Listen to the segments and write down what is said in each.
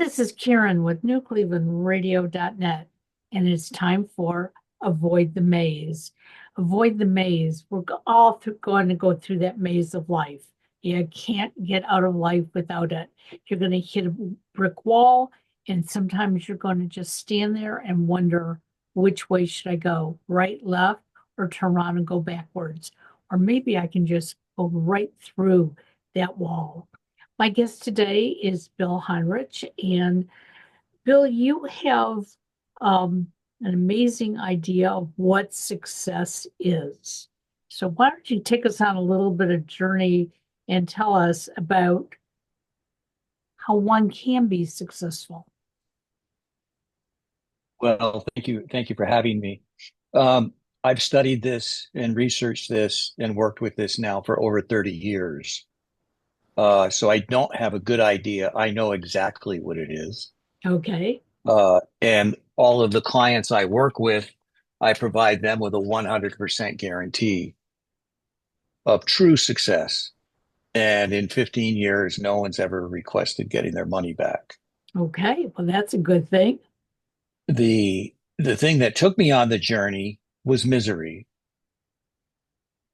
This is Karen with newclevelandradio.net, and it's time for Avoid the Maze. Avoid the maze. We're going to go through that maze of life. You can't get out of life without it. You're going to hit a brick wall, and sometimes you're going to just stand there and wonder, which way should I go? Right, left, or turn around and go backwards? Or maybe I can just go right through that wall. My guest today is Bill Heinrich. And Bill, you have an amazing idea of what success is. So why don't you take us on a little bit of journey and tell us about how one can be successful? Well, thank you for having me. I've studied this and researched this and worked with this now for over 30 years. So I don't have a good idea. I know exactly what it is. Okay. And all of the clients I work with, I provide them with a 100% guarantee of true success. And in 15 years, no one's ever requested getting their money back. Okay. Well, that's a good thing. The thing that took me on the journey was misery.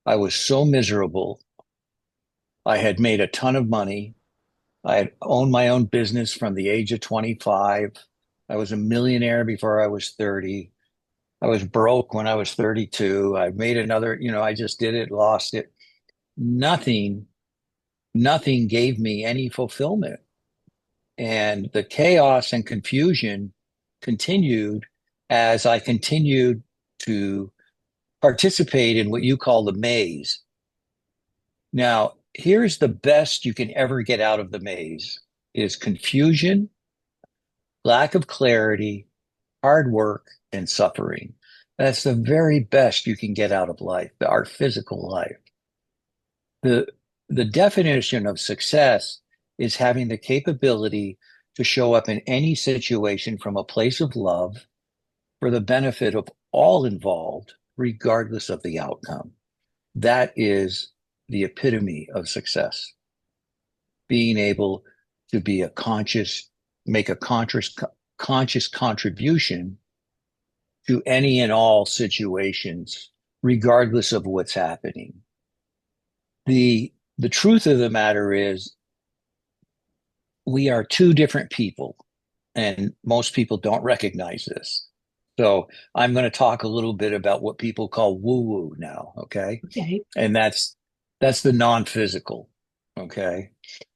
I was so miserable. I had made a ton of money. I had owned my own business from the age of 25. I was a millionaire before I was 30. I was broke when I was 32. I made another, I just did it, lost it. Nothing, nothing gave me any fulfillment. And the chaos and confusion continued as I continued to participate in what you call the maze. Now, here's the best you can ever get out of the maze is confusion, lack of clarity, hard work, and suffering. That's the very best you can get out of life, our physical life. The the definition of success is having the capability to show up in any situation from a place of love for the benefit of all involved, regardless of the outcome. That is the epitome of success. Being able to be make a conscious contribution to any and all situations, regardless of what's happening. The truth of the matter is we are two different people, and most people don't recognize this. So I'm going to talk a little bit about what people call woo-woo now, okay? Okay. And that's the non-physical, okay?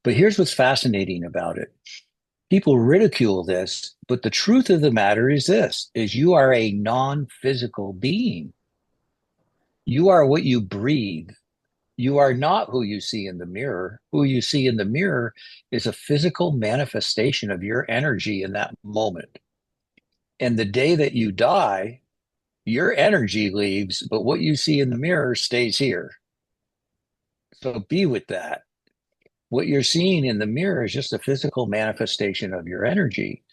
But here's what's fascinating about it. People ridicule this, but the truth of the matter is this, is you are a non-physical being. You are what you breathe. You are not who you see in the mirror. Who you see in the mirror is a physical manifestation of your energy in that moment. And the day that you die, your energy leaves, but what you see in the mirror stays here. So be with that. What you're seeing in the mirror is just a physical manifestation of your energy.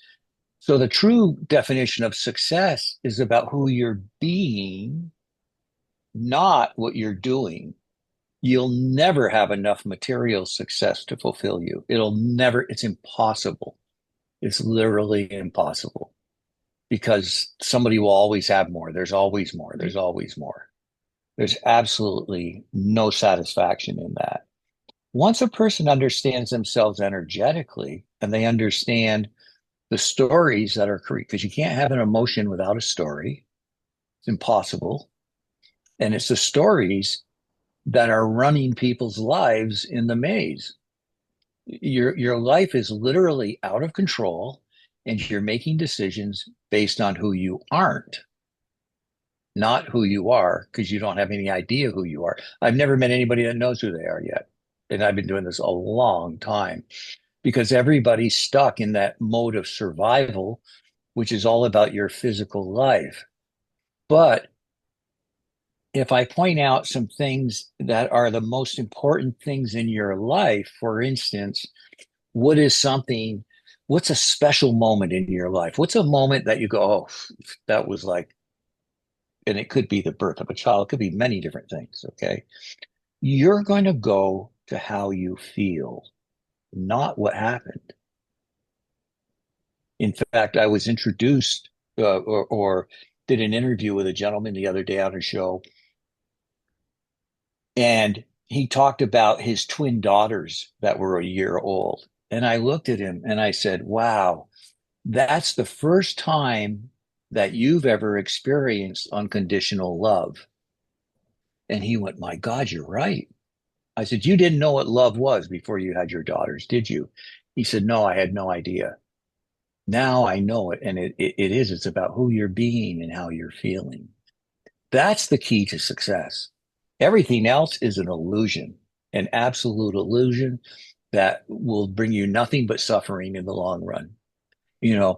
So the true definition of success is about who you're being, not what you're doing. You'll never have enough material success to fulfill you. It's impossible. It's literally impossible because somebody will always have more. There's always more. There's always more. There's absolutely no satisfaction in that. Once a person understands themselves energetically and they understand the stories that are correct, because you can't have an emotion without a story, it's impossible. And it's the stories that are running people's lives in the maze. Your life is literally out of control, and you're making decisions based on who you aren't, not who you are, because you don't have any idea who you are. I've never met anybody that knows who they are yet. And I've been doing this a long time because everybody's stuck in that mode of survival, which is all about your physical life. But if I point out some things that are the most important things in your life, for instance, what is something, what's a special moment in your life? What's a moment that you go, oh, that was like, and it could be the birth of a child, it could be many different things, okay? You're going to go to how you feel, not what happened. In fact, I was introduced or did an interview with a gentleman the other day on a show, and he talked about his twin daughters that were a year old. And I looked at him and I said, wow, that's the first time that you've ever experienced unconditional love. And he went, my God, you're right. I said, you didn't know what love was before you had your daughters, did you? He said, no, I had no idea. Now I know it. And it is, it's about who you're being and how you're feeling. That's the key to success. Everything else is an illusion, an absolute illusion that will bring you nothing but suffering in the long run. You know,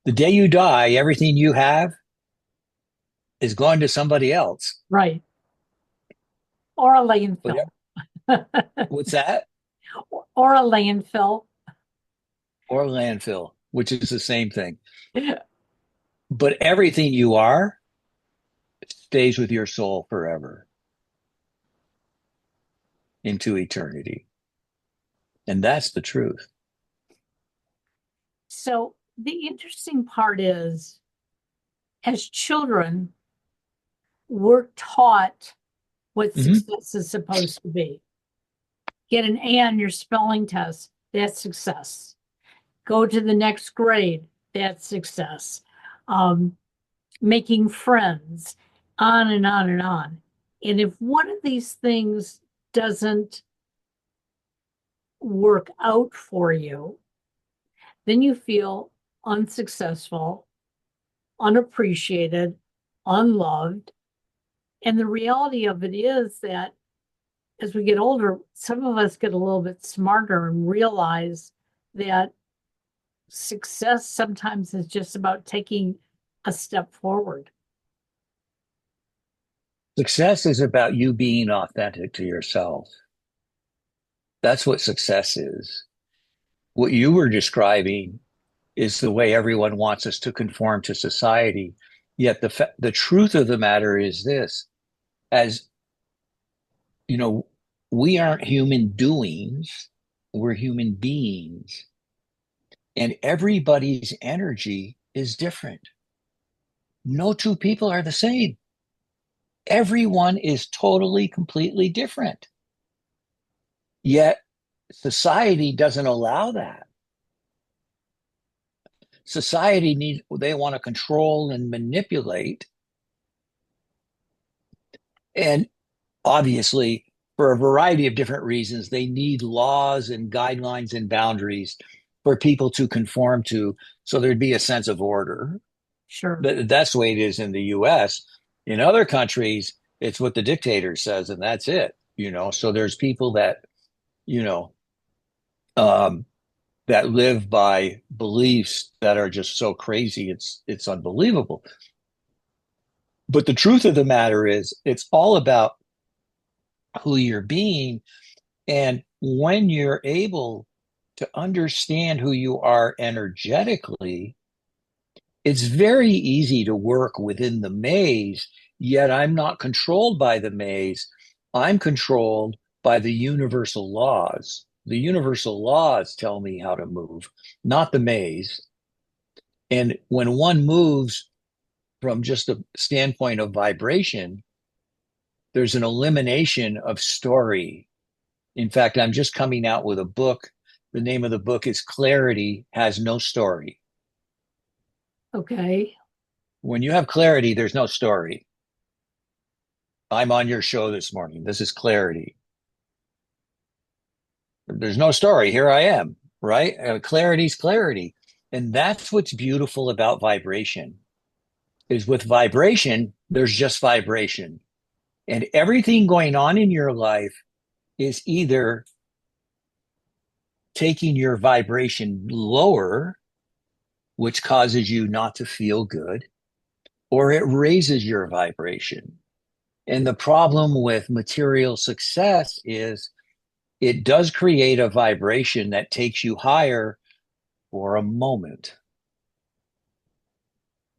the day you die, everything you have is going to somebody else. Right. Or a But landfill. what's that? Or a landfill. Or landfill, which is the same thing. But everything you are stays with your soul forever into eternity. And that's the truth. So the interesting part is, as children, we're taught what Mhm. success is supposed to be. Get an A on your spelling test, that's success. Go to the next grade, that's success. Um, Making friends, on and on and on. And if one of these things doesn't work out for you, then you feel unsuccessful, unappreciated, unloved. And the reality of it is that as we get older, some of us get a little bit smarter and realize that success sometimes is just about taking a step forward. Success is about you being authentic to yourself. That's what success is. What you were describing is the way everyone wants us to conform to society. Yet the truth of the matter is this, as you know, we aren't human doings, we're human beings, and everybody's energy is different. No two people are the same. Everyone is totally, completely different. Yet society doesn't allow that. Society needs, they want to control and manipulate. And obviously, for a variety of different reasons, they need laws and guidelines and boundaries for people to conform to. So there'd be a sense of order. Sure. That's the way it is in the US. In other countries, it's what the dictator says, and that's it. So there's people that, you know, um, that live by beliefs that are just so crazy, it's unbelievable. But the truth of the matter is, it's all about who you're being. And when you're able to understand who you are energetically, it's very easy to work within the maze, yet I'm not controlled by the maze. I'm controlled by the universal laws. The universal laws tell me how to move, not the maze. And when one moves from just a standpoint of vibration, there's an elimination of story. In fact, I'm just coming out with a book. The name of the book is Clarity Has No Story. Okay. When you have clarity, there's no story. I'm on your show this morning. This is clarity. There's no story. Here I am, right? Clarity's clarity. And that's what's beautiful about vibration is with vibration, there's just vibration. And everything going on in your life is either taking your vibration lower, which causes you not to feel good, or it raises your vibration. And the problem with material success is it does create a vibration that takes you higher for a moment.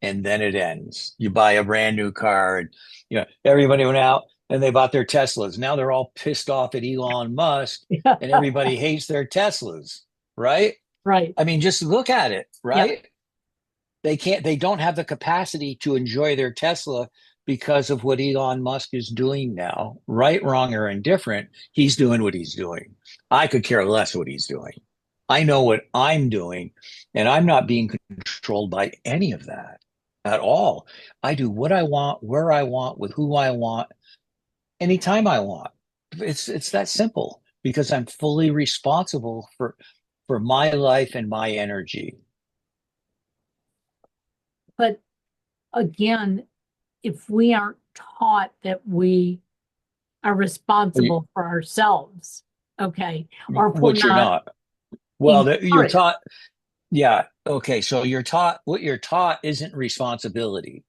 And then it ends. You buy a brand new car, and everybody went out and they bought their Teslas. Now they're all pissed off at Elon Musk, and everybody hates their Teslas, right? Right. I mean, just look at it, Yep. right? They don't have the capacity to enjoy their Tesla because of what Elon Musk is doing now. Right, wrong, or indifferent, he's doing what he's doing. I could care less what he's doing. I know what I'm doing, and I'm not being controlled by any of that at all. I do what I want, where I want, with who I want, anytime I want. It's that simple because I'm fully responsible for my life and my energy. But again, if we aren't taught that we are responsible for ourselves, okay, or if we're Which you're not not. Well, you're encouraged, taught. Yeah. Okay. So you're taught what you're taught isn't responsibility.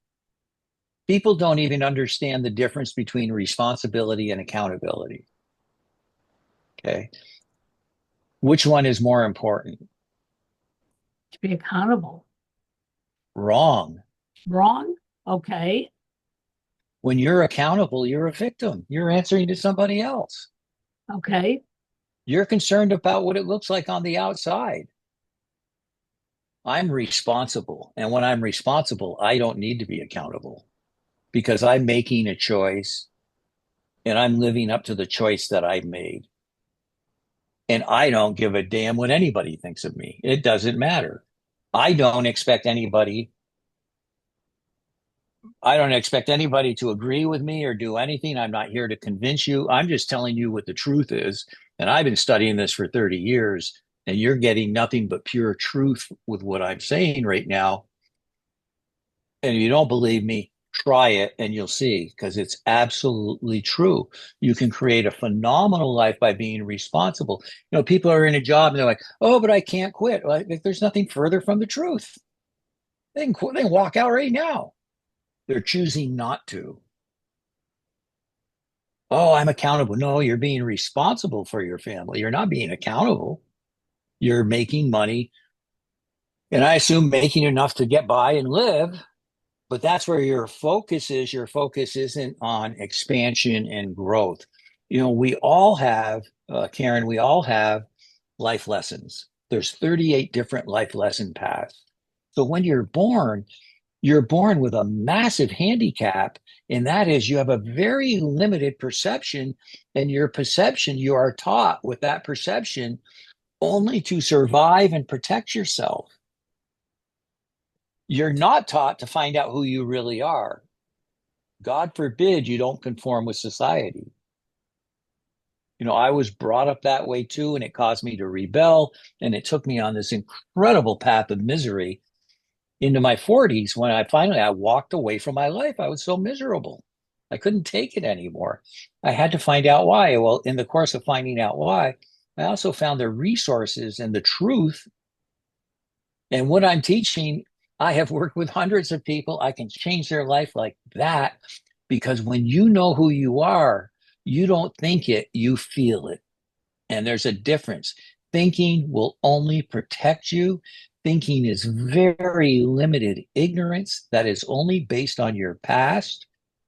People don't even understand the difference between responsibility and accountability. Okay. Which one is more important? to be accountable. Wrong. Wrong? Okay. When you're accountable, you're a victim. You're answering to somebody else. Okay. You're concerned about what it looks like on the outside. I'm responsible. And when I'm responsible, I don't need to be accountable because I'm making a choice and I'm living up to the choice that I've made. And I don't give a damn what anybody thinks of me. It doesn't matter. I don't expect anybody, I don't expect anybody to agree with me or do anything. I'm not here to convince you. I'm just telling you what the truth is. And I've been studying this for 30 years, and you're getting nothing but pure truth with what I'm saying right now. And if you don't believe me, try it and you'll see because it's absolutely true. You can create a phenomenal life by being responsible. People are in a job and they're like, "Oh, but I can't quit." Like, there's nothing further from the truth. They can quit, they can walk out right now. They're choosing not to. Oh, I'm accountable. No, you're being responsible for your family. You're not being accountable. You're making money, and I assume making enough to get by and live. But that's where your focus is. Your focus isn't on expansion and growth. We all have, Karen, we all have life lessons. There's 38 different life lesson paths. So when you're born with a massive handicap, and that is you have a very limited perception, and your perception, you are taught with that perception only to survive and protect yourself. You're not taught to find out who you really are. God forbid you don't conform with society. I was brought up that way too, and it caused me to rebel. And it took me on this incredible path of misery into my 40s when I walked away from my life. I was so miserable. I couldn't take it anymore. I had to find out why. Well, in the course of finding out why, I also found the resources and the truth. And what I'm teaching, I have worked with hundreds of people. I can change their life like that because when you know who you are, you don't think it, you feel it. And there's a difference. Thinking will only protect you. Thinking is very limited ignorance that is only based on your past.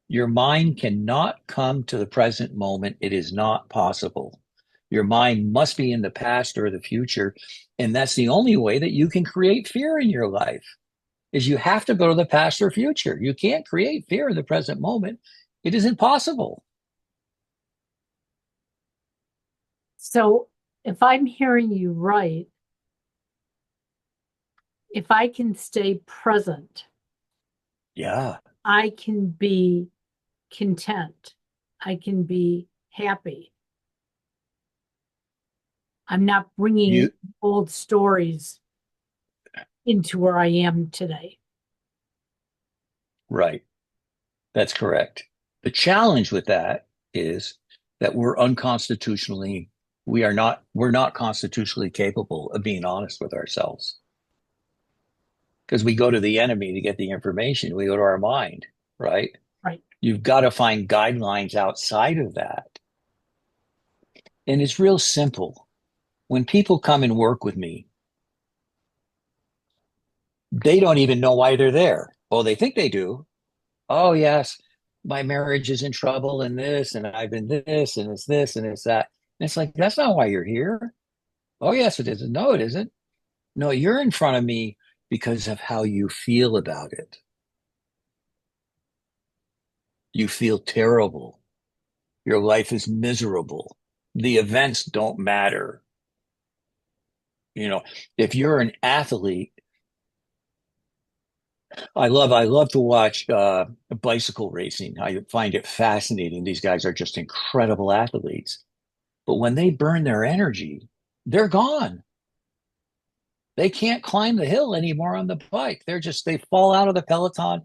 Your mind cannot come to the present moment. It is not possible. Your mind must be in the past or the future. And that's the only way that you can create fear in your life is you have to go to the past or future. You can't create fear in the present moment. It isn't possible. So if I'm hearing you right, if I can stay present, Yeah. I can be content. I can be happy. I'm not bringing You old stories into where I am today. right. That's correct. The challenge with that is that we're not constitutionally capable of being honest with ourselves because we go to the enemy to get the information. We go to our mind, right? Right. You've got to find guidelines outside of that. And it's real simple. When people come and work with me, they don't even know why they're there. Oh, they think they do. Oh, yes, my marriage is in trouble and this, and I've been this, and it's that. And it's like, that's not why you're here. Oh, yes, it is. No, it isn't. No, you're in front of me because of how you feel about it. You feel terrible. Your life is miserable. The events don't matter. You know, if you're an athlete, I love to watch bicycle racing. I find it fascinating. These guys are just incredible athletes. But when they burn their energy, they're gone. They can't climb the hill anymore on the bike. They fall out of the peloton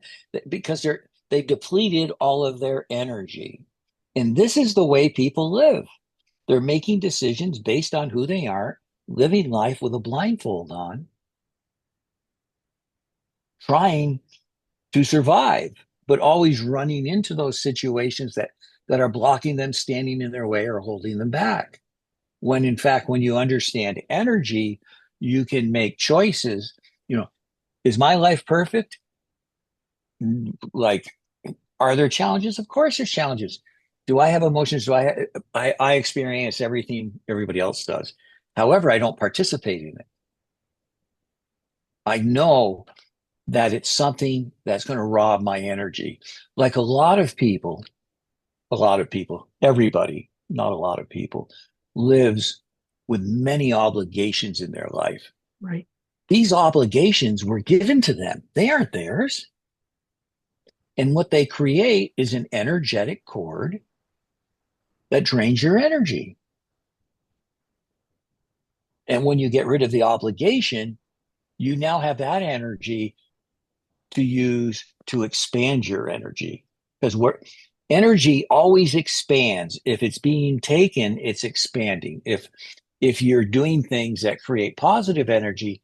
because they've depleted all of their energy. And this is the way people live. They're making decisions based on who they are, living life with a blindfold on, trying to survive, but always running into those situations that are blocking them, standing in their way, or holding them back. When in fact, when you understand energy, you can make choices. You know, is my life perfect? Like, are there challenges? Of course, there's challenges. Do I have emotions? I experience everything everybody else does. However, I don't participate in it. I know that it's something that's going to rob my energy. Like a lot of people, everybody, not a lot of people, lives with many obligations in their life. Right. These obligations were given to them, they aren't theirs. And what they create is an energetic cord that drains your energy. And when you get rid of the obligation, you now have that energy to use to expand your energy. Because energy always expands. If it's being taken, it's expanding. If you're doing things that create positive energy,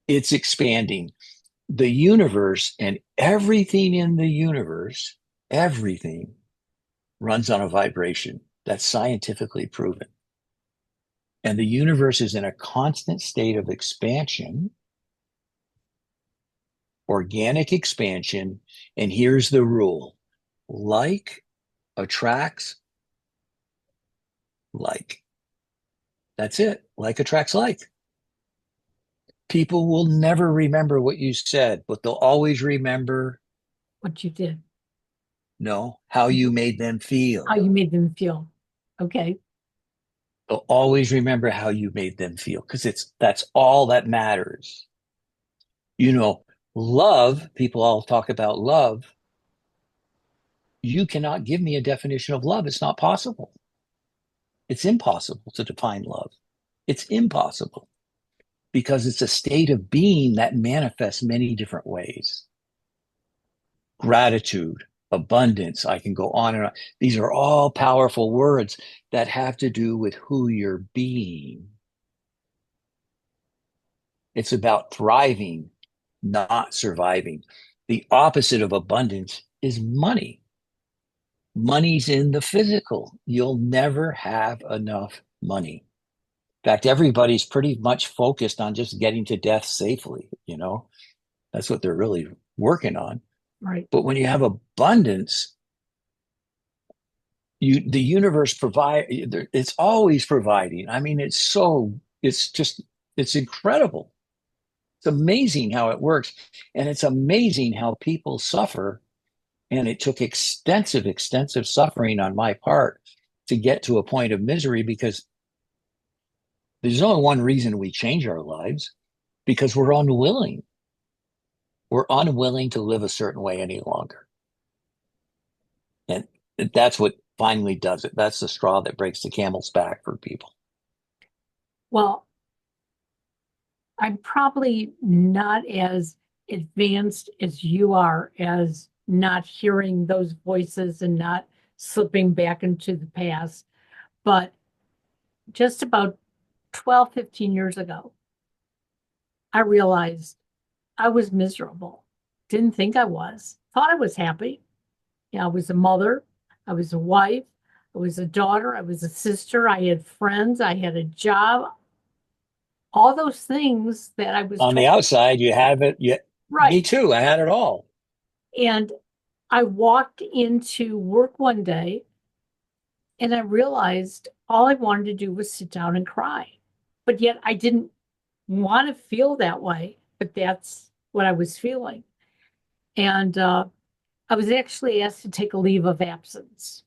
it's expanding. The universe and everything in the universe, everything runs on a vibration. That's scientifically proven. And the universe is in a constant state of expansion, organic expansion. And here's the rule: like attracts like. That's it. Like attracts like. People will never remember what you said, but they'll always remember, What you did, no, how you made them how feel. you made them feel. Okay. They'll always remember how you made them feel because that's all that matters. You know, love, people all talk about love. You cannot give me a definition of love. It's not possible. It's impossible to define love. It's impossible because it's a state of being that manifests many different ways. Gratitude, abundance, I can go on and on. These are all powerful words that have to do with who you're being. It's about thriving, not surviving. The opposite of abundance is money. Money's in the physical. You'll never have enough money. In fact, everybody's pretty much focused on just getting to death safely, you know? That's what they're really working on. Right. But when you have abundance, the universe provide it's always providing. I mean, it's incredible. It's amazing how it works. And it's amazing how people suffer. And it took extensive suffering on my part to get to a point of misery because there's only one reason we change our lives because we're unwilling. We're unwilling to live a certain way any longer. And that's what finally does it. That's the straw that breaks the camel's back for people. Well, I'm probably not as advanced as you are as not hearing those voices and not slipping back into the past. But just about 12, 15 years ago, I realized I was miserable. Didn't think I was. Thought I was happy. Yeah, I was a mother. I was a wife. I was a daughter. I was a sister. I had friends. I had a job. All those things that I was On the told. outside, you have it. Me Right. too. I had it all. And I walked into work one day and I realized all I wanted to do was sit down and cry. But yet I didn't want to feel that way, but that's what I was feeling. And I was actually asked to take a leave of absence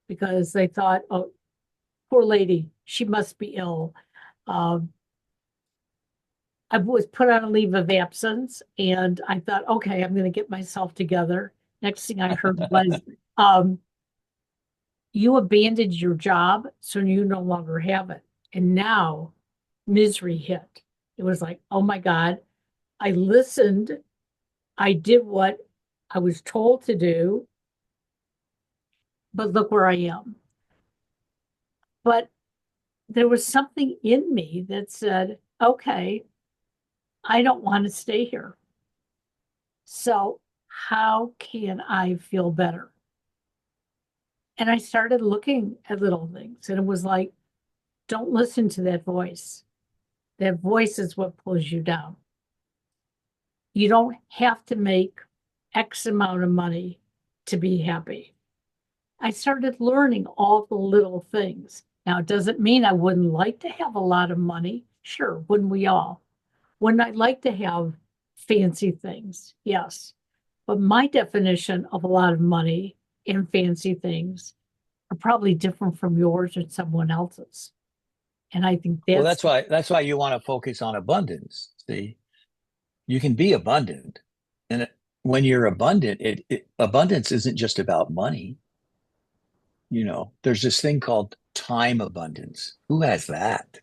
because they thought, oh, poor lady, she must be ill. Um, I was put on a leave of absence and I thought, okay, I'm going to get myself together. Next thing I heard was, you abandoned your job, so you no longer have it. And now misery hit. It was like, oh my God, I listened. I did what I was told to do, but look where I am. But there was something in me that said, okay, I don't want to stay here. So how can I feel better? And I started looking at little things, and it was like, don't listen to that voice. That voice is what pulls you down. You don't have to make X amount of money to be happy. I started learning all the little things. Now, it doesn't mean I wouldn't like to have a lot of money. Sure, wouldn't we all? Wouldn't I like to have fancy things? Yes. But my definition of a lot of money and fancy things are probably different from yours or someone else's. And I think Well, that's that's why you want to focus on abundance. See, you can be abundant, and when you're abundant, abundance isn't just about money. There's this thing called time abundance. Who has that?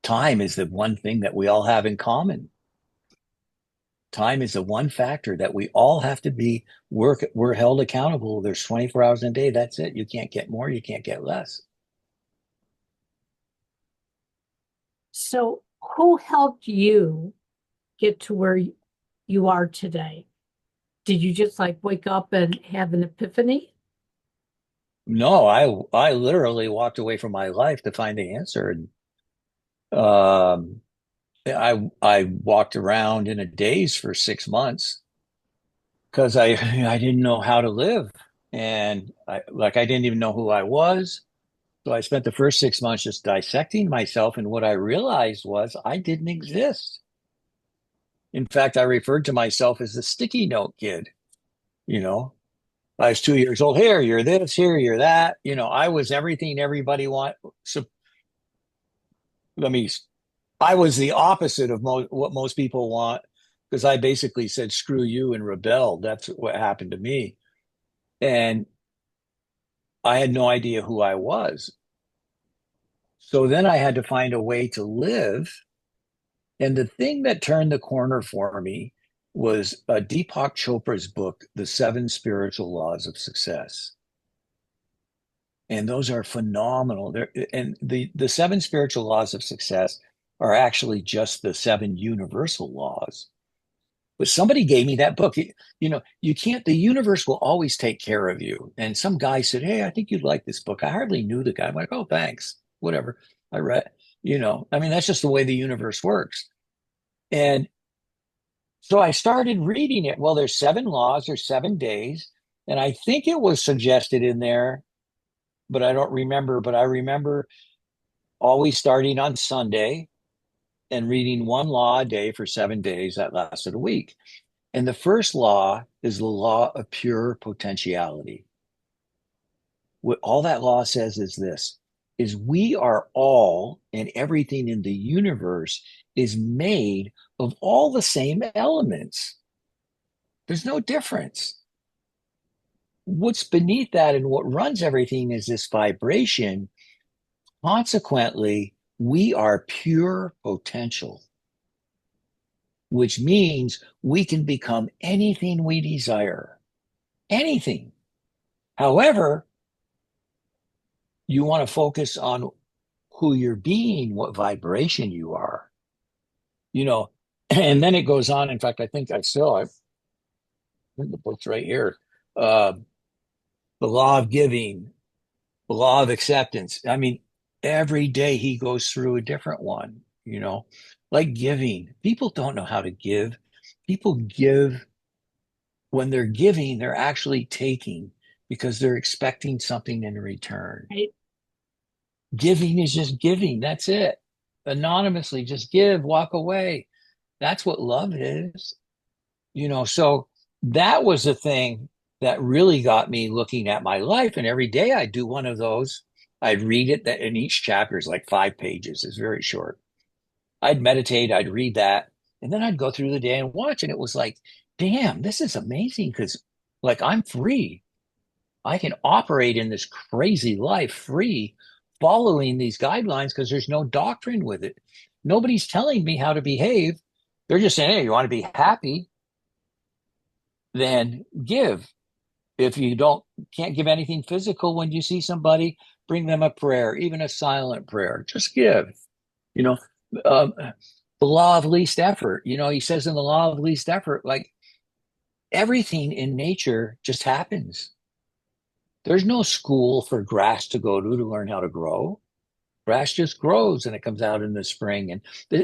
Time is the one thing that we all have in common. Time is the one factor that we all have to be we're held accountable. There's 24 hours in a day. That's it. You can't get more, you can't get less. so. Who helped you get to where you are today? Did you just like wake up and have an epiphany? No, I literally walked away from my life to find the answer. And I walked around in a daze for 6 months because I didn't know how to live. And I didn't even know who I was. So I spent the first 6 months just dissecting myself, and what I realized was I didn't exist. In fact, I referred to myself as the sticky note kid. You know, I was 2 years old. Here, you're this. Here, you're that. I was everything everybody want. So let me. I was the opposite of what most people want because I basically said "screw you" and rebelled. That's what happened to me, and I had no idea who I was. So then I had to find a way to live. And the thing that turned the corner for me was Deepak Chopra's book, The Seven Spiritual Laws of Success. And those are phenomenal. And the seven spiritual laws of success are actually just the seven universal laws. But somebody gave me that book. You can't, the universe will always take care of you. And some guy said, hey, I think you'd like this book. I hardly knew the guy. I'm like, oh, thanks. Whatever. I read, I mean, that's just the way the universe works. And so I started reading it. Well, there's seven laws, there's 7 days. And I think it was suggested in there, but I don't remember. But I remember always starting on Sunday and reading one law a day for 7 days. That lasted a week. And the first law is the law of pure potentiality. What all that law says is this is we are all and everything in the universe is made of all the same elements. There's no difference. What's beneath that and what runs everything is this vibration. Consequently, we are pure potential, which means we can become anything we desire. Anything. However, you want to focus on who you're being, what vibration you are, you know, and then it goes on. In fact, I think I've the book's right here. Uh, the law of giving, the law of acceptance. I mean, every day he goes through a different one, like giving. People don't know how to give. People give when they're giving, they're actually taking because they're expecting something in return. Right? Giving is just giving. That's it. anonymously, just give, walk away. That's what love is, So that was the thing that really got me looking at my life. And every day I'd do one of those. I'd read it, and each chapter is like 5 pages. It's very short. I'd meditate, I'd read that, and then I'd go through the day and watch. And it was like, damn, this is amazing because, like, I'm free. I can operate in this crazy life free, following these guidelines because there's no doctrine with it. Nobody's telling me how to behave. They're just saying, hey, you want to be happy? Then give. If you can't give anything physical when you see somebody, bring them a prayer, even a silent prayer. Just give. You know, um, the law of least effort. He says in the law of least effort, like everything in nature just happens. There's no school for grass to go to learn how to grow. Grass just grows and it comes out in the spring. And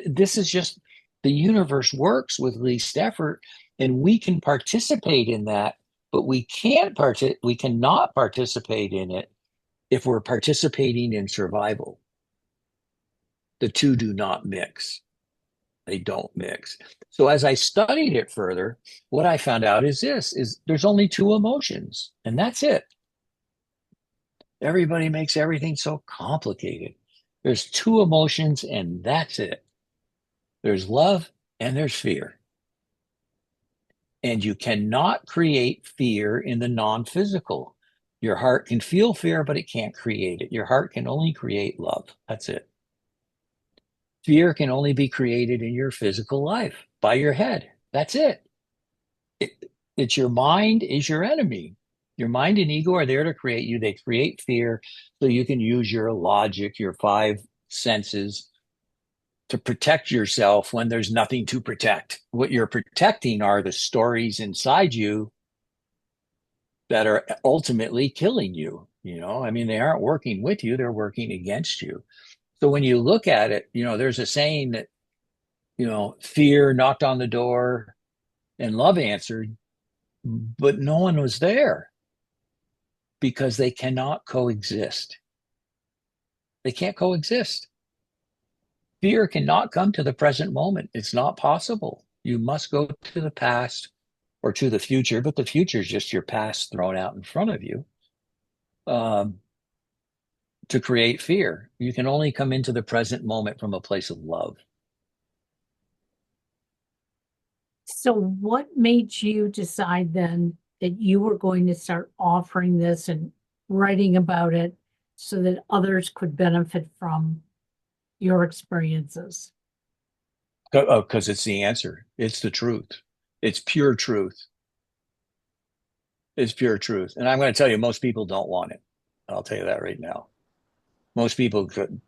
this is just the universe works with least effort, and we can participate in that, but we cannot participate in it if we're participating in survival. The two do not mix. They don't mix. So as I studied it further, what I found out is there's only two emotions, and that's it. Everybody makes everything so complicated. There's two emotions, and that's it. There's love and there's fear. And you cannot create fear in the non-physical. Your heart can feel fear, but it can't create it. Your heart can only create love. That's it. Fear can only be created in your physical life by your head. That's it. It's your mind is your enemy. Your mind and ego are there to create you. They create fear so you can use your logic, your five senses to protect yourself when there's nothing to protect. What you're protecting are the stories inside you that are ultimately killing you. I mean, they aren't working with you, they're working against you. So when you look at it, there's a saying that, fear knocked on the door and love answered, but no one was there because they cannot coexist. They can't coexist. Fear cannot come to the present moment. It's not possible. You must go to the past or to the future, but the future is just your past thrown out in front of you um, to create fear. You can only come into the present moment from a place of love. So, what made you decide then that you were going to start offering this and writing about it so that others could benefit from your experiences? Because it's the answer. It's the truth. It's pure truth. It's pure truth. And I'm going to tell you, most people don't want it. I'll tell you that right now. Most people could,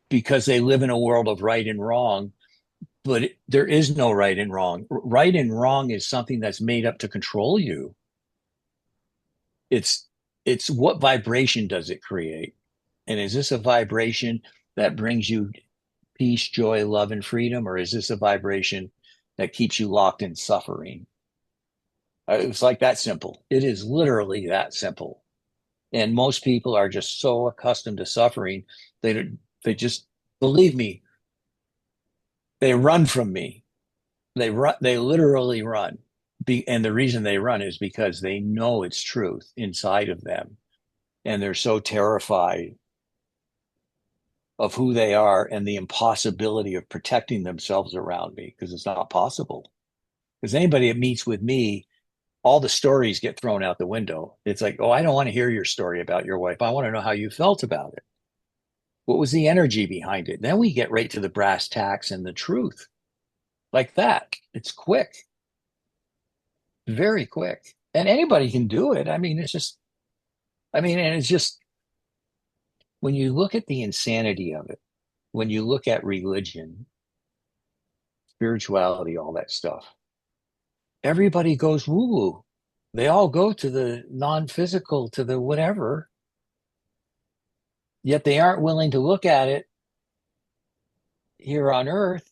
because they live in a world of right and wrong, but there is no right and wrong. Right and wrong is something that's made up to control you. It's it's what vibration does it create? And is this a vibration that brings you peace, joy, love, and freedom, or is this a vibration that keeps you locked in suffering? It's like that simple. It is literally that simple. And most people are just so accustomed to suffering, they just believe me, they run from me. They literally run. And the reason they run is because they know it's truth inside of them. And they're so terrified of who they are and the impossibility of protecting themselves around me because it's not possible. Because anybody that meets with me, all the stories get thrown out the window. It's like, oh, I don't want to hear your story about your wife. I want to know how you felt about it. What was the energy behind it? Then we get right to the brass tacks and the truth like that. It's quick, very quick. And anybody can do it. And it's just when you look at the insanity of it, when you look at religion, spirituality, all that stuff, everybody goes woo woo. They all go to the non physical, to the whatever, yet they aren't willing to look at it here on earth.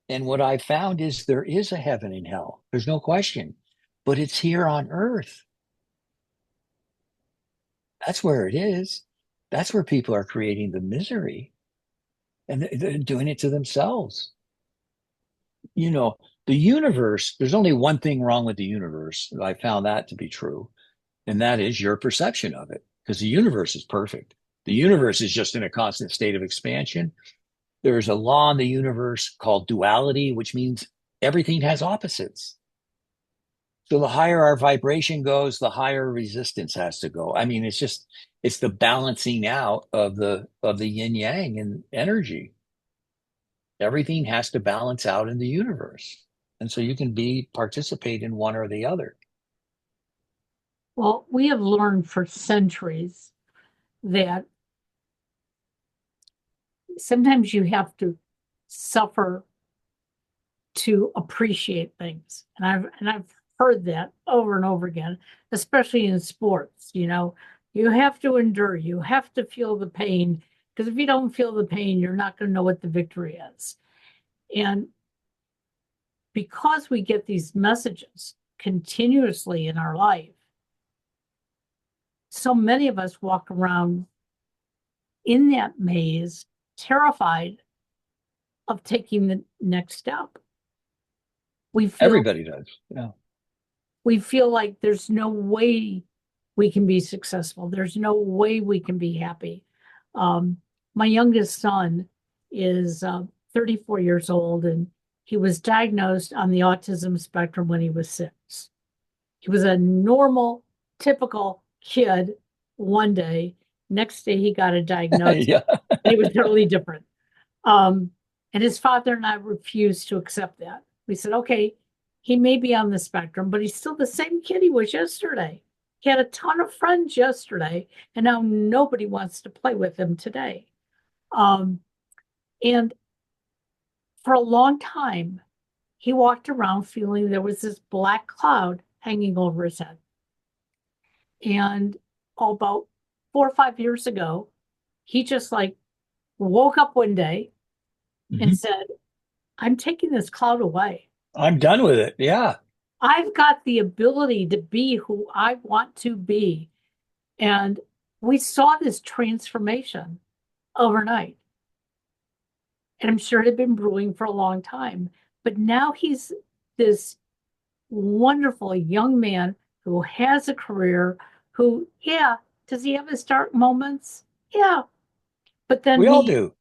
And what I found is there is a heaven and hell. There's no question, but it's here on earth. That's where it is. That's where people are creating the misery. and they're doing it to themselves. You know, the universe, there's only one thing wrong with the universe. I found that to be true, and that is your perception of it, because the universe is perfect. The universe is just in a constant state of expansion. There's a law in the universe called duality, which means everything has opposites. So the higher our vibration goes, the higher resistance has to go. I mean, it's the balancing out of the yin yang and energy. Everything has to balance out in the universe. And so you can participate in one or the other. Well, we have learned for centuries that sometimes you have to suffer to appreciate things. And I've heard that over and over again, especially in sports, you have to endure, you have to feel the pain, because if you don't feel the pain, you're not going to know what the victory is. And because we get these messages continuously in our life, so many of us walk around in that maze, terrified of taking the next step. We feel Everybody does. Yeah. we feel like there's no way we can be successful. There's no way we can be happy. My youngest son is 34 years old, and he was diagnosed on the autism spectrum when he was 6. He was a normal, typical kid one day. Next day, he got a diagnosis, Yeah. and he was totally different. And his father and I refused to accept that. We said, okay, he may be on the spectrum, but he's still the same kid he was yesterday. He had a ton of friends yesterday, and now nobody wants to play with him today. And for a long time, he walked around feeling there was this black cloud hanging over his head. And about 4 or 5 years ago, he just like woke up one day and Mhm. said, I'm taking this cloud away. I'm done with it. Yeah. I've got the ability to be who I want to be. And we saw this transformation overnight. And I'm sure it had been brewing for a long time. But now he's this wonderful young man who has a career, who, yeah, does he have his dark moments? Yeah. But then We all he do.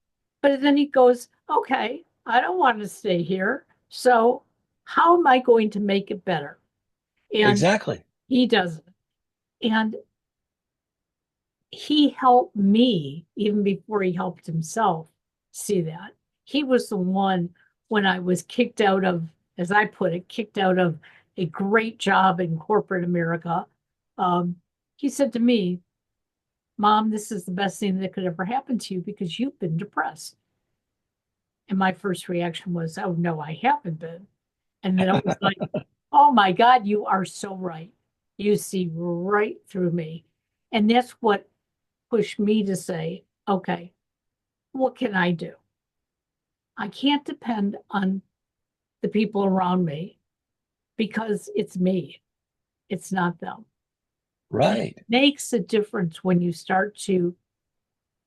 but then he goes, okay, I don't want to stay here. So how am I going to make it better? And Exactly. he doesn't. And he helped me even before he helped himself see that. He was the one when I was kicked out of, as I put it, kicked out of a great job in corporate America. He said to me, Mom, this is the best thing that could ever happen to you because you've been depressed. And my first reaction was, oh, no, I haven't been. And then it was like, oh my God, you are so right. You see right through me. And that's what pushed me to say, okay, what can I do? I can't depend on the people around me because it's me, it's not them. And it Right. makes a difference when you start to,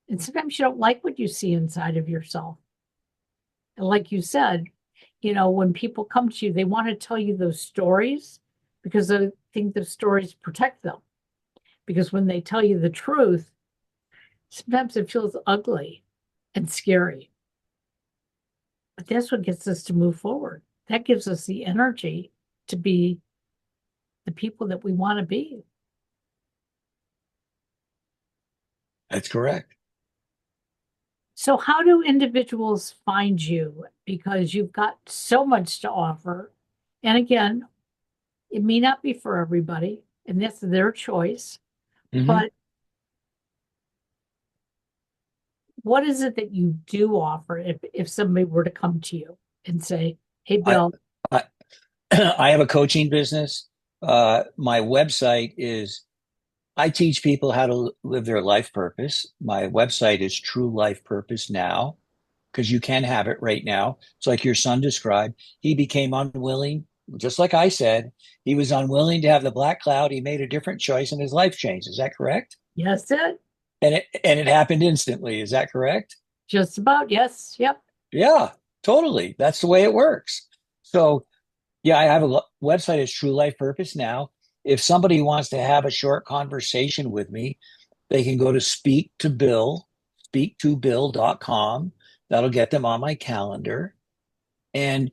and sometimes you don't like what you see inside of yourself. And like you said, when people come to you, they want to tell you those stories because they think the stories protect them. Because when they tell you the truth, sometimes it feels ugly and scary. But that's what gets us to move forward. That gives us the energy to be the people that we want to be. That's correct. So, how do individuals find you? Because you've got so much to offer. And again, it may not be for everybody, and that's their choice. Hmm. But what is it that you do offer if somebody were to come to you and say, hey, I, Bill, I I have a coaching business. My website is I teach people how to live their life purpose. My website is True Life Purpose Now, because you can have it right now. It's like your son described. He became unwilling, just like I said, he was unwilling to have the black cloud. He made a different choice and his life changed. Is that correct? yes, it, And it happened instantly. Is that correct? Just about, yes. Yep. Yeah, totally. That's the way it works. So, yeah, I have a website. It's True Life Purpose Now. If somebody wants to have a short conversation with me, they can go to speak to Bill.com. That'll get them on my calendar. And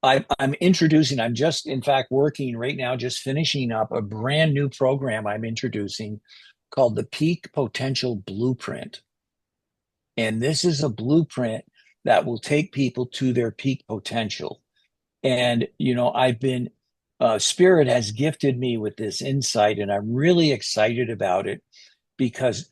I'm introducing, I'm just, in fact, working right now, just finishing up a brand new program I'm introducing called the Peak Potential Blueprint. And this is a blueprint that will take people to their peak potential. And, I've been, Spirit has gifted me with this insight, and I'm really excited about it because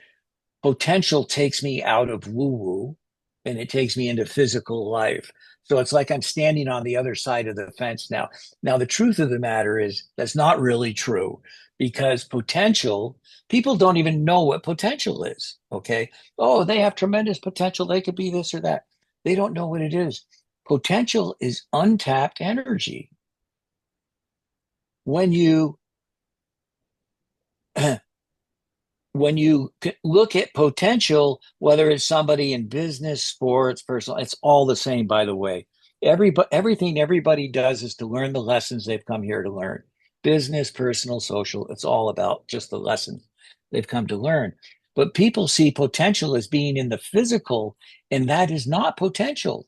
potential takes me out of woo woo and it takes me into physical life. So it's like I'm standing on the other side of the fence now. Now, the truth of the matter is that's not really true because potential, people don't even know what potential is. Okay. Oh, they have tremendous potential. They could be this or that. They don't know what it is. Potential is untapped energy. When you when you look at potential, whether it's somebody in business, sports, personal, it's all the same, by the way. Everything everybody does is to learn the lessons they've come here to learn. Business, personal, social, it's all about just the lessons they've come to learn. But people see potential as being in the physical, and that is not potential.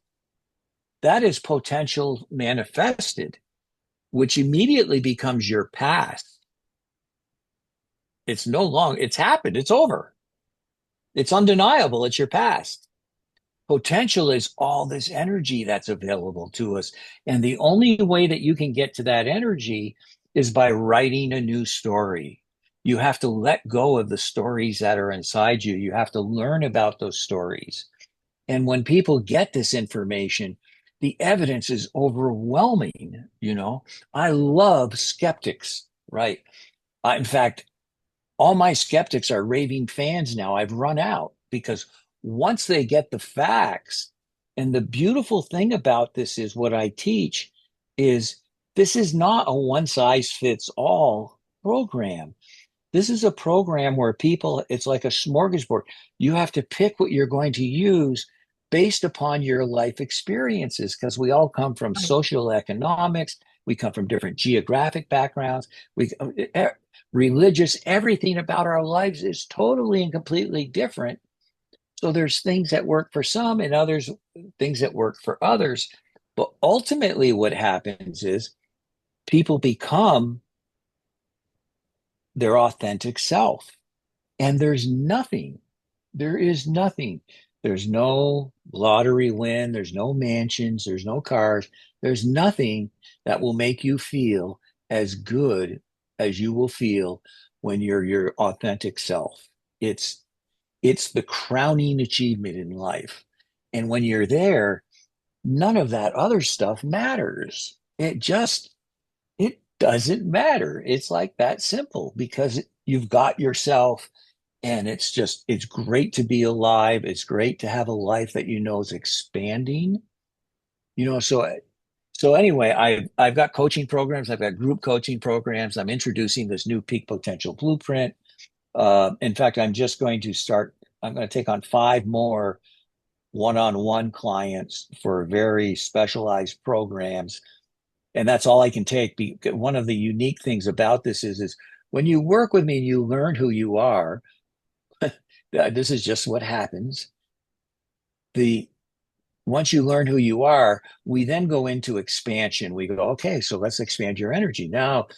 That is potential manifested, which immediately becomes your past. It's no longer, it's happened, it's over. It's undeniable. It's your past. Potential is all this energy that's available to us. And the only way that you can get to that energy is by writing a new story. You have to let go of the stories that are inside you. You have to learn about those stories. And when people get this information, the evidence is overwhelming. I love skeptics, right? In fact, all my skeptics are raving fans now. I've run out because once they get the facts, and the beautiful thing about this is what I teach is this is not a one size fits all program. This is a program where people, it's like a smorgasbord. You have to pick what you're going to use based upon your life experiences because we all come from Right. social economics. We come from different geographic backgrounds. Religious, everything about our lives is totally and completely different. So there's things that work for some and others, things that work for others. But ultimately, what happens is people become their authentic self. And there is nothing. There's no lottery win, there's no mansions, there's no cars, there's nothing that will make you feel as good as you will feel when you're your authentic self. It's it's the crowning achievement in life. And when you're there, none of that other stuff matters. It doesn't matter. It's like that simple because you've got yourself and it's great to be alive. It's great to have a life that is expanding. So anyway, I've got coaching programs, I've got group coaching programs. I'm introducing this new peak potential blueprint. In fact, I'm going to take on 5 more one-on-one clients for very specialized programs. And that's all I can take. One of the unique things about this is when you work with me and you learn who you are, this is just what happens. The Once you learn who you are, we then go into expansion. We go, okay, so let's expand your energy. Now,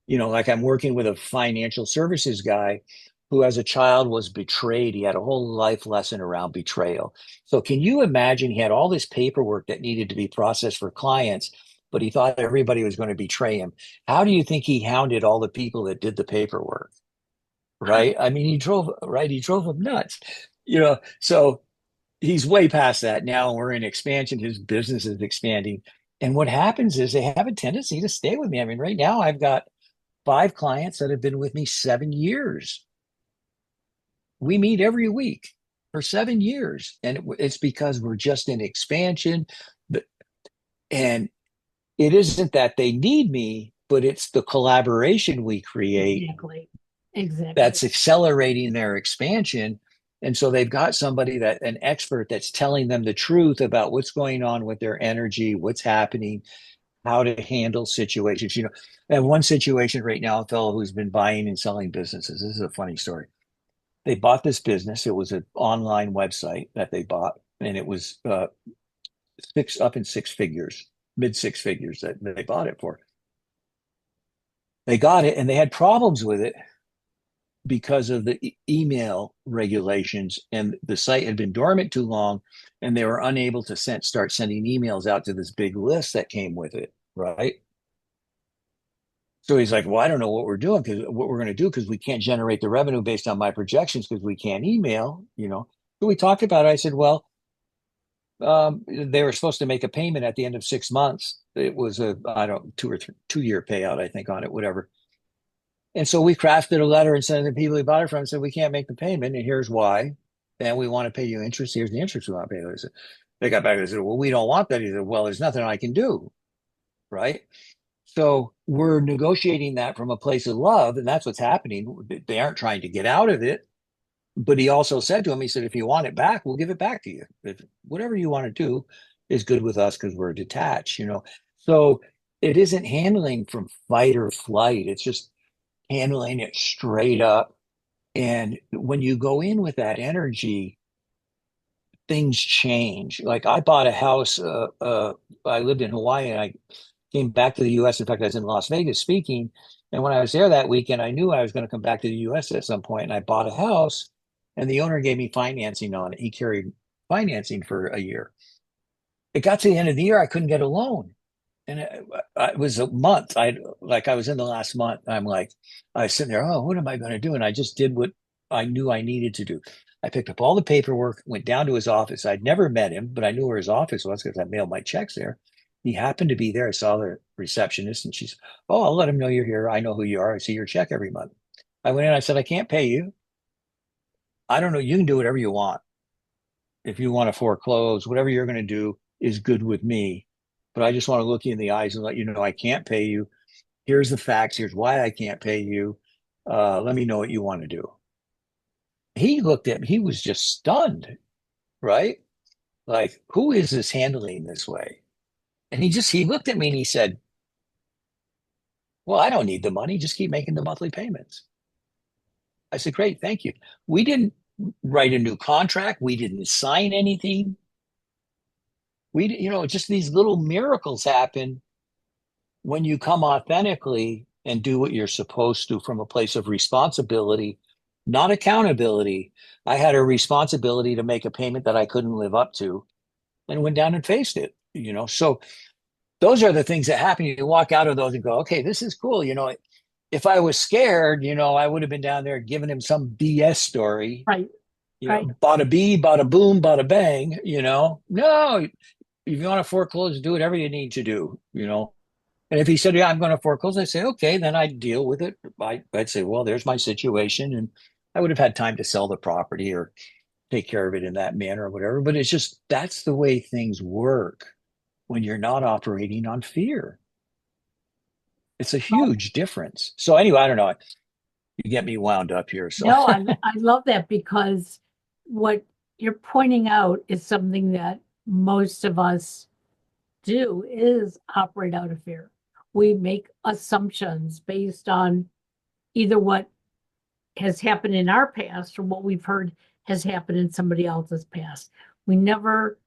like I'm working with a financial services guy who as a child was betrayed. He had a whole life lesson around betrayal. So can you imagine he had all this paperwork that needed to be processed for clients, but he thought everybody was going to betray him. How do you think he hounded all the people that did the paperwork? Right? I mean, he drove them nuts. So he's way past that now. We're in expansion. His business is expanding. And what happens is they have a tendency to stay with me. I mean, right now I've got 5 clients that have been with me 7 years. We meet every week for 7 years. And it's because we're just in expansion. And it isn't that they need me, but it's the collaboration we create Exactly. Exactly. that's accelerating their expansion. And so they've got somebody that an expert that's telling them the truth about what's going on with their energy, what's happening, how to handle situations. I have one situation right now, a fellow who's been buying and selling businesses. This is a funny story. They bought this business. It was an online website that they bought, and it was six figures, mid six figures that they bought it for. They got it, and they had problems with it because of the email regulations, and the site had been dormant too long, and they were unable to start sending emails out to this big list that came with it, right? So he's like, well, I don't know what we're doing because what we're going to do because we can't generate the revenue based on my projections because we can't email. So we talked about it. I said, well, they were supposed to make a payment at the end of 6 months. It was I don't 2 year payout, I think, on it, whatever. And so we crafted a letter and sent to the people we bought it from and said, we can't make the payment, and here's why. And we want to pay you interest. Here's the interest we want to pay you. They got back and said, well, we don't want that. He said, well, there's nothing I can do, right? So we're negotiating that from a place of love, and that's what's happening. They aren't trying to get out of it. But he also said to him, he said, if you want it back, we'll give it back to you. Whatever you want to do is good with us because we're detached. So it isn't handling from fight or flight. It's just handling it straight up. And when you go in with that energy, things change. Like I bought a house. I lived in Hawaii and I came back to the US. In fact, I was in Las Vegas speaking. And when I was there that weekend, I knew I was going to come back to the US at some point. And I bought a house, and the owner gave me financing on it. He carried financing for a year. It got to the end of the year, I couldn't get a loan. And it was a month. I was in the last month. I'm like, I was sitting there, oh, what am I going to do? And I just did what I knew I needed to do. I picked up all the paperwork, went down to his office. I'd never met him, but I knew where his office was because I mailed my checks there. He happened to be there. I saw the receptionist, and she's, oh, I'll let him know you're here. I know who you are. I see your check every month. I went in, I said, I can't pay you. I don't know. You can do whatever you want. If you want to foreclose, whatever you're going to do is good with me. But I just want to look you in the eyes and let you know I can't pay you. Here's the facts. Here's why I can't pay you. Let me know what you want to do. He looked at me. He was just stunned, right? Like, who is this handling this way? And he looked at me and he said, well, I don't need the money. Just keep making the monthly payments. I said, great. Thank you. We didn't write a new contract. We didn't sign anything. Just these little miracles happen when you come authentically and do what you're supposed to from a place of responsibility, not accountability. I had a responsibility to make a payment that I couldn't live up to and went down and faced it. So those are the things that happen. You walk out of those and go, okay, this is cool. If I was scared, I would have been down there giving him some BS story. Right. Right. Bada bee, bada boom, bada bang. No, if you want to foreclose, do whatever you need to do. And if he said, yeah, I'm going to foreclose, I'd say, okay, then I'd deal with it. I'd say, well, there's my situation. And I would have had time to sell the property or take care of it in that manner or whatever. But it's just, that's the way things work when you're not operating on fear. It's a huge difference. So anyway, I don't know. You get me wound up here. So No, I love that because what you're pointing out is something that most of us do is operate out of fear. We make assumptions based on either what has happened in our past or what we've heard has happened in somebody else's past. We never,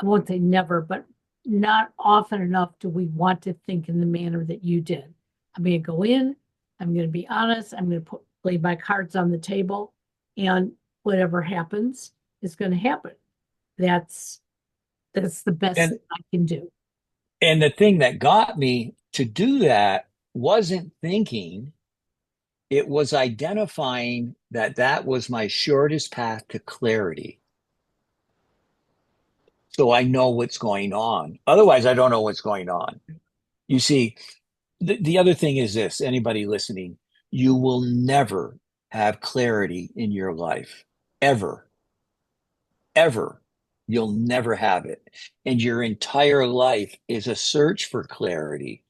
I won't say never, but not often enough do we want to think in the manner that you did. I'm going to go in, I'm going to be honest, I'm going to lay my cards on the table, and whatever happens is going to happen. That's the best and thing I can do. and the thing that got me to do that wasn't thinking, it was identifying that that was my shortest path to clarity. So I know what's going on. Otherwise, I don't know what's going on. You see, the other thing is this, anybody listening, you will never have clarity in your life, ever, ever. You'll never have it. And your entire life is a search for clarity.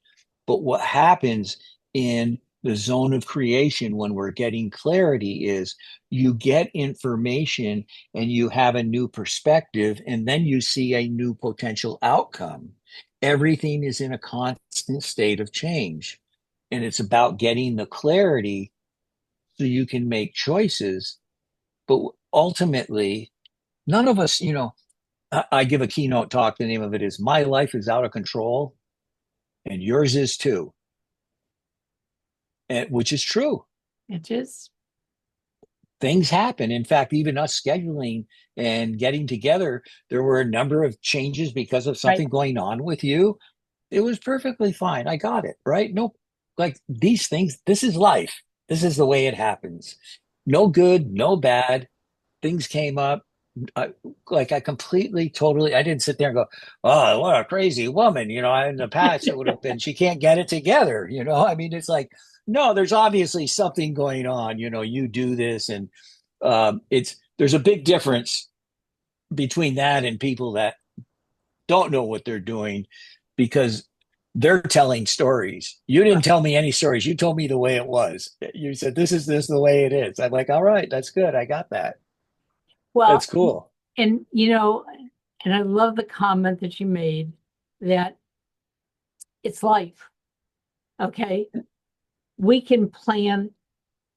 But what happens in the zone of creation when we're getting clarity is you get information and you have a new perspective, and then you see a new potential outcome. Everything is in a constant state of change. And it's about getting the clarity so you can make choices. But ultimately, none of us, I give a keynote talk. The name of it is My Life is Out of Control, and yours is too, which is true. It is. Things happen. In fact, even us scheduling and getting together, there were a number of changes because of Right. something going on with you. It was perfectly fine. I got it, right? No, like these things, this is life. This is the way it happens. No good, no bad. Things came up. I, like I completely, totally, I didn't sit there and go, oh, what a crazy woman. In the past, it would have been, she can't get it together. I mean, it's like, no, there's obviously something going on. You do this, and there's a big difference between that and people that don't know what they're doing because they're telling stories. You didn't tell me any stories. You told me the way it was. You said, this is the way it is. I'm like, all right, that's good. I got that. Well, That's cool. and and I love the comment that you made that it's life. Okay. We can plan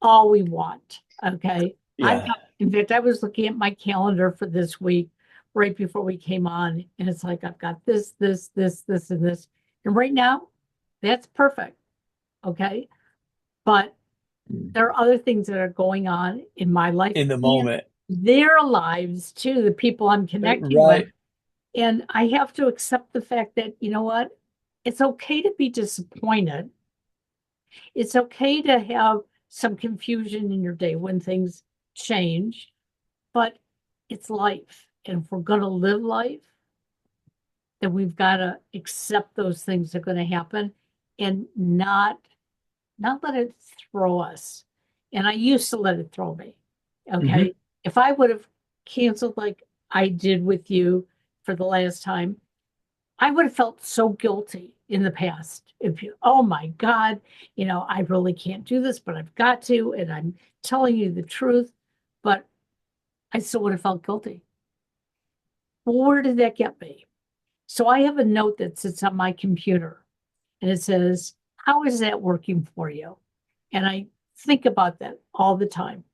all we want. Okay. Yeah. In fact, I was looking at my calendar for this week right before we came on, and it's like I've got this, and this. And right now, that's perfect. Okay. But there are other things that are going on in my life In the and moment. their lives too, the people I'm connecting with. Right. And I have to accept the fact that, you know what? It's okay to be disappointed. It's okay to have some confusion in your day when things change, but it's life. And if we're going to live life, then we've got to accept those things that are going to happen and not let it throw us. And I used to let it throw me. Hmm. Okay. If I would have canceled like I did with you for the last time, I would have felt so guilty in the past. If you, oh my God, I really can't do this, but I've got to, and I'm telling you the truth, but I still would have felt guilty. Well, where did that get me? So I have a note that sits on my computer and it says, how is that working for you? And I think about that all the time.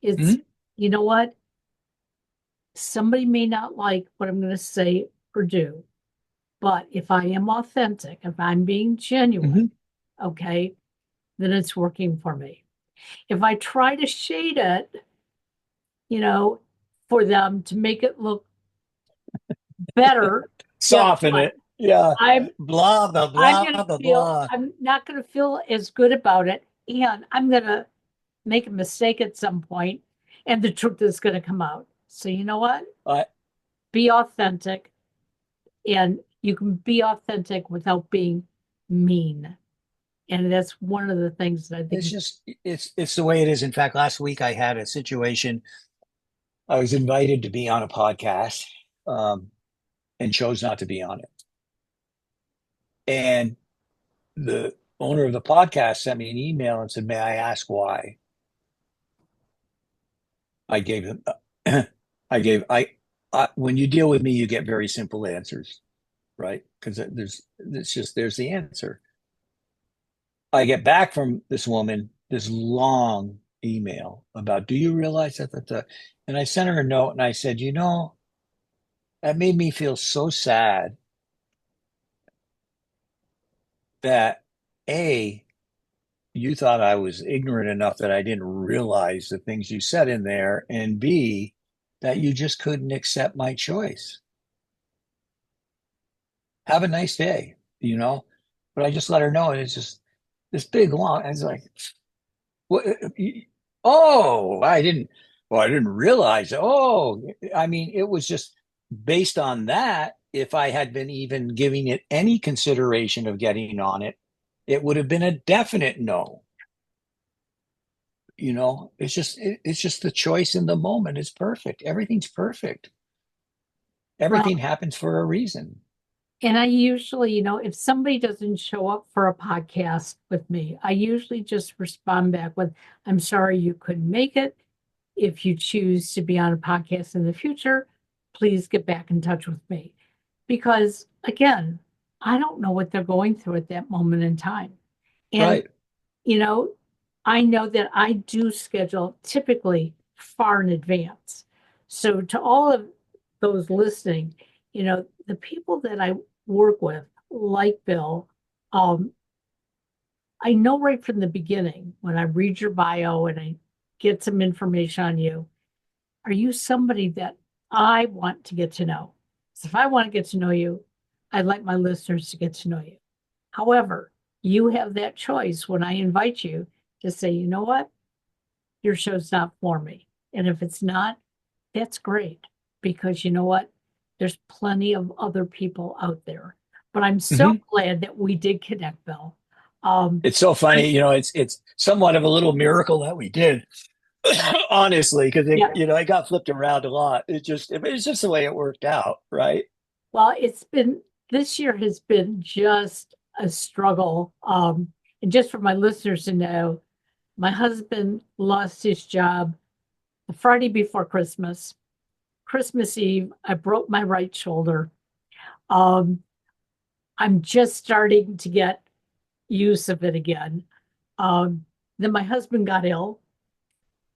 It's, Hmm. you know what? Somebody may not like what I'm going to say or do, but if I am authentic, if I'm being genuine, Hmm. okay, then it's working for me. If I try to shade it, you know, for them to make it look better, guess Soften what? it. Yeah. I'm Blah, blah, blah, blah, blah. I'm not gonna feel as good about it, and I'm gonna make a mistake at some point, and the truth is gonna come out. So you know what? I, Be authentic, and you can be authentic without being mean. And that's one of the things that I think it's is just, it's the way it is. In fact, last week I had a situation. I was invited to be on a podcast, um, and chose not to be on it. And the owner of the podcast sent me an email and said, "May I ask why?" I gave him, I gave, when you deal with me, you get very simple answers, right? Because there's the answer. I get back from this woman this long email about, do you realize that? And I sent her a note and I said, that made me feel so sad that A, you thought I was ignorant enough that I didn't realize the things you said in there, and B, that you just couldn't accept my choice. Have a nice day, you know? But I just let her know, and it's just this big long, I was like, what? Oh, I didn't realize. Oh, I mean, it was just based on that. If I had been even giving it any consideration of getting on it, it would have been a definite no. It's just the choice in the moment is perfect. Everything's perfect. well, Everything happens for a reason. And I usually, if somebody doesn't show up for a podcast with me, I usually just respond back with, I'm sorry you couldn't make it. If you choose to be on a podcast in the future, please get back in touch with me. Because again, I don't know what they're going through at that moment in time. And, Right. you know, I know that I do schedule typically far in advance. So to all of those listening, the people that I work with, like Bill, um, I know right from the beginning when I read your bio and I get some information on you, are you somebody that I want to get to know? So if I want to get to know you, I'd like my listeners to get to know you. However, you have that choice when I invite you to say, you know what? Your show's not for me. And if it's not, that's great because you know what? There's plenty of other people out there. But I'm so Hmm. glad that we did connect, Bill. Um, It's so funny, it's somewhat of a little miracle that we did, honestly, because yeah, it got flipped around a lot. It's just the way it worked out, right? well, this year has been just a struggle. And just for my listeners to know, my husband lost his job the Friday before Christmas. Christmas Eve, I broke my right shoulder. Um, I'm just starting to get use of it again. Um, then my husband got ill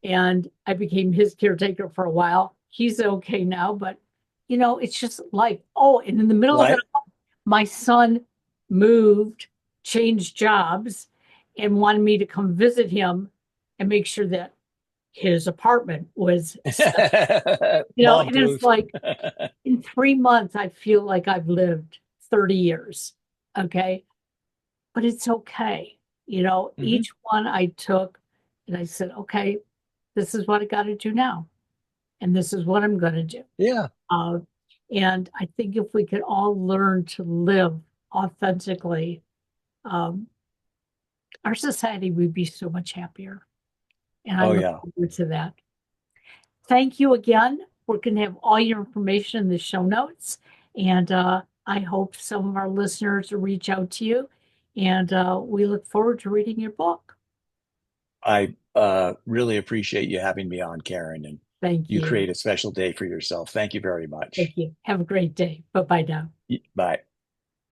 and I became his caretaker for a while. He's okay now, but it's just life. Oh, and in the middle of it, Right. my son moved, changed jobs, and wanted me to come visit him and make sure that his apartment was set. Bomb And it's proof. like in 3 months, I feel like I've lived 30 years. Okay. But it's okay. Hmm. Each one I took and I said, okay, this is what I got to do now. And this is what I'm going to do. Yeah. Uh, and I think if we could all learn to live authentically, um, our society would be so much happier. And I Oh, look yeah. forward to that. Thank you again. We're going to have all your information in the show notes. And I hope some of our listeners will reach out to you. And we look forward to reading your book. I really appreciate you having me on, Karen, and Thank you you. create a special day for yourself. Thank you very much. Thank you. Have a great day. Bye bye now. Bye.